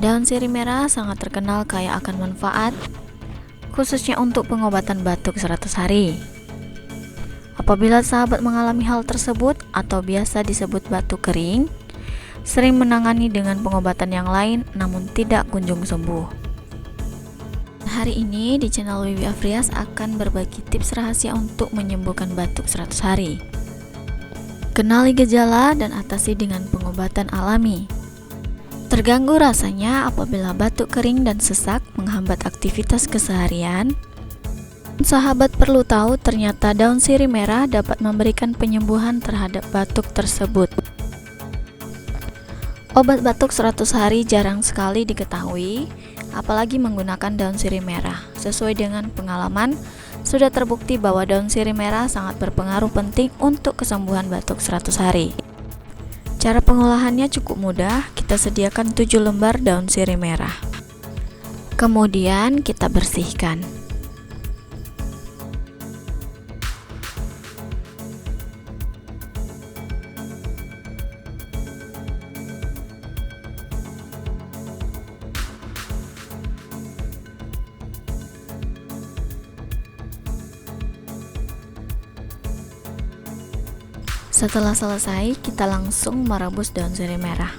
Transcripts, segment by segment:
Daun sirih merah sangat terkenal kaya akan manfaat, khususnya untuk pengobatan batuk 100 hari. Apabila sahabat mengalami hal tersebut atau biasa disebut batuk kering, sering menangani dengan pengobatan yang lain namun tidak kunjung sembuh. Hari ini di channel Wiwi Afrias akan berbagi tips rahasia untuk menyembuhkan batuk 100 hari. Kenali gejala dan atasi dengan pengobatan alami. Terganggu rasanya apabila batuk kering dan sesak menghambat aktivitas keseharian. Sahabat perlu tahu ternyata daun sirih merah dapat memberikan penyembuhan terhadap batuk tersebut. Obat batuk 100 hari jarang sekali diketahui, apalagi menggunakan daun sirih merah. Sesuai dengan pengalaman, sudah terbukti bahwa daun sirih merah sangat berpengaruh penting untuk kesembuhan batuk 100 hari. Cara pengolahannya cukup mudah, kita sediakan 7 lembar daun sirih merah. Kemudian kita bersihkan. Setelah selesai, kita langsung merebus daun sirih merah.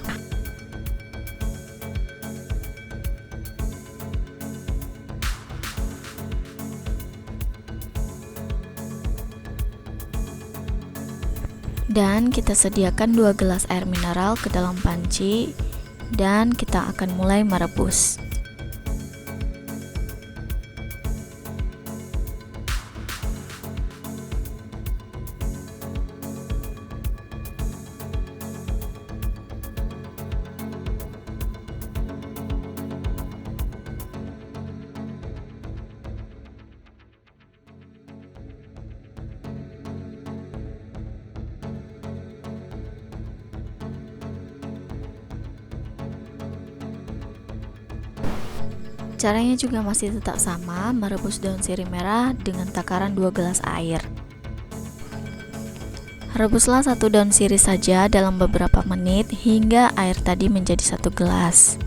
Dan kita sediakan 2 gelas air mineral ke dalam panci dan kita akan mulai merebus. Caranya juga masih tetap sama, merebus daun sirih merah dengan takaran 2 gelas air. Rebuslah 1 daun sirih saja dalam beberapa menit hingga air tadi menjadi 1 gelas.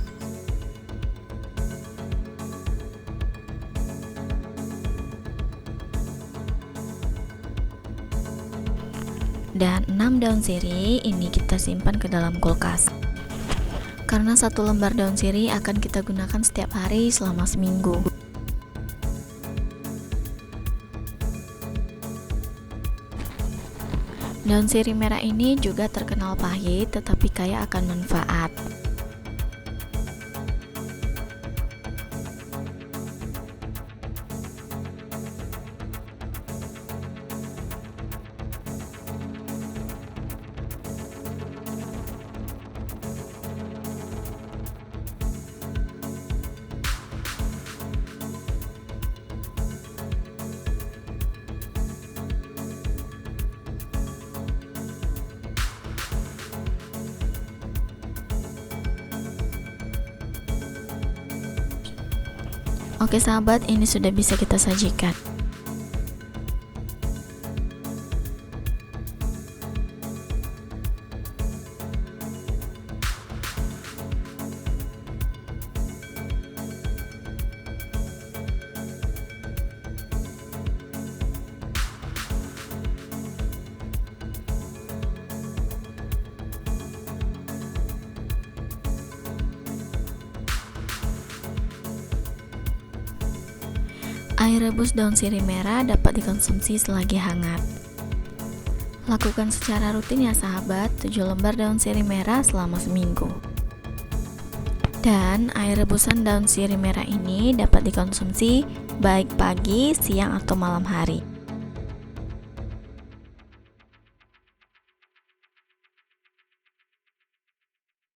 Dan 6 daun sirih ini kita simpan ke dalam kulkas. Karena 1 lembar daun sirih akan kita gunakan setiap hari selama seminggu. Daun sirih merah ini juga terkenal pahit tetapi kaya akan manfaat. Oke sahabat, ini sudah bisa kita sajikan. Air rebus daun sirih merah dapat dikonsumsi selagi hangat. Lakukan secara rutin ya sahabat, 7 lembar daun sirih merah selama seminggu. Dan air rebusan daun sirih merah ini dapat dikonsumsi baik pagi, siang, atau malam hari.